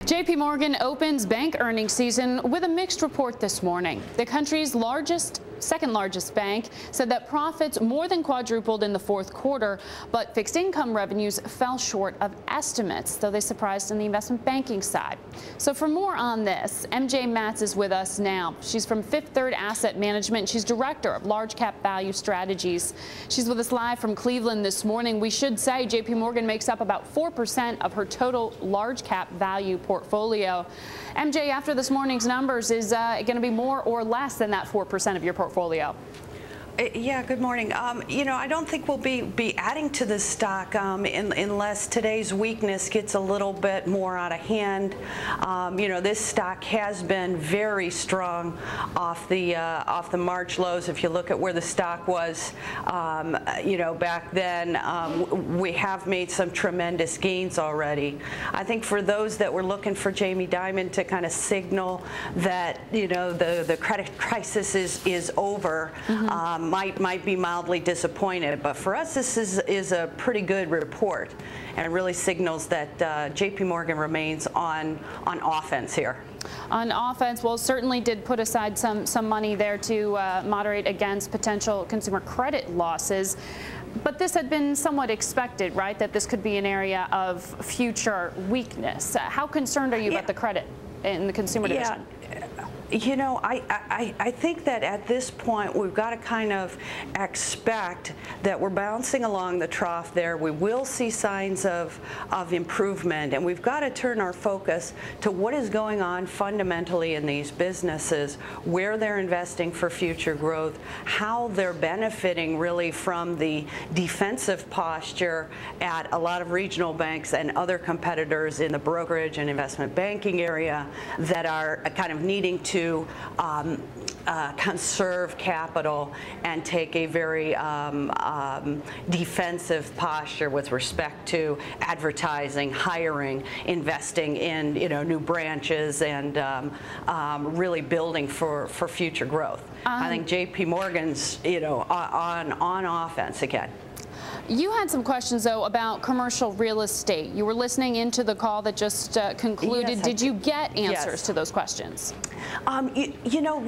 JPMorgan opens bank earnings season with a mixed report this morning. The country's second largest bank said that profits more than quadrupled in the fourth quarter, but fixed income revenues fell short of estimates, though they surprised on the investment banking side. So for more on this, MJ Matz is with us now. She's from Fifth Third Asset Management. She's director of large cap value strategies. She's with us live from Cleveland this morning. We should say JPMorgan makes up about 4% of her total large cap value portfolio. MJ, after this morning's numbers, is it going to be more or less than that 4% of your portfolio? Yeah, good morning. I don't think we'll be adding to the stock unless today's weakness gets a little bit more out of hand. This stock has been very strong off the March lows. If you look at where the stock was, back then, we have made some tremendous gains already. I think for those that were looking for Jamie Dimon to kind of signal that the credit crisis is over. Might be mildly disappointed, but for us this is a pretty good report, and it really signals that JPMorgan remains on offense here. On offense, well, certainly did put aside some money there to moderate against potential consumer credit losses. But this had been somewhat expected, right? That this could be an area of future weakness. How concerned are you about the credit in the consumer division? I think that at this point we've got to kind of expect that we're bouncing along the trough there. We will see signs of improvement, and we've got to turn our focus to what is going on fundamentally in these businesses, where they're investing for future growth, how they're benefiting really from the defensive posture at a lot of regional banks and other competitors in the brokerage and investment banking area that are kind of needing to conserve capital and take a very defensive posture with respect to advertising, hiring, investing in new branches, and really building for future growth. I think JPMorgan's on offense again. You had some questions, though, about commercial real estate. You were listening into the call that just concluded. Yes, did you get answers to those questions?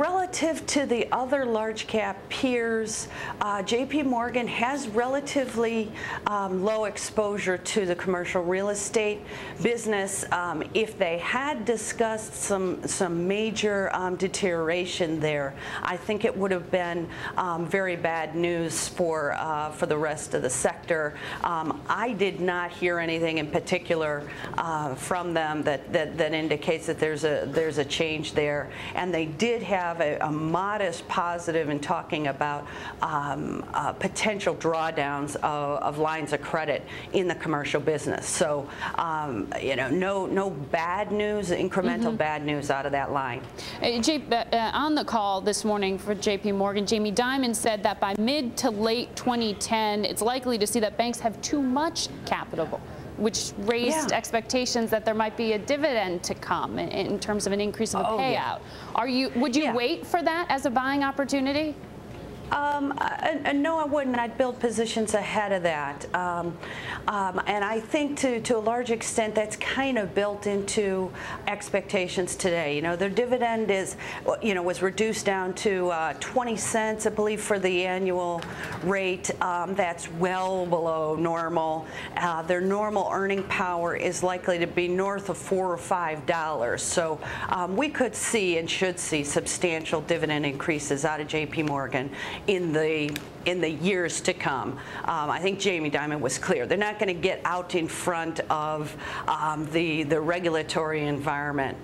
Relative to the other large cap peers, JPMorgan has relatively low exposure to the commercial real estate business. If they had discussed some major deterioration there, I think it would have been very bad news for the rest of the sector. I did not hear anything in particular from them that indicates that there's a change there, and they did have a modest positive in talking about potential drawdowns of lines of credit in the commercial business. So no bad news, incremental bad news out of that line. On the call this morning for JPMorgan, Jamie Dimon said that by mid to late 2010, it's likely to see that banks have too much capital, which raised expectations that there might be a dividend to come in terms of an increase of a payout. Would you wait for that as a buying opportunity? No, I wouldn't. I'd build positions ahead of that. And I think to a large extent that's kind of built into expectations today. Their dividend was reduced down to 20 cents, I believe, for the annual rate. That's well below normal. Their normal earning power is likely to be north of $4 or $5. So we could see and should see substantial dividend increases out of JPMorgan in the years to come. I think Jamie Dimon was clear. They're not going to get out in front of the regulatory environment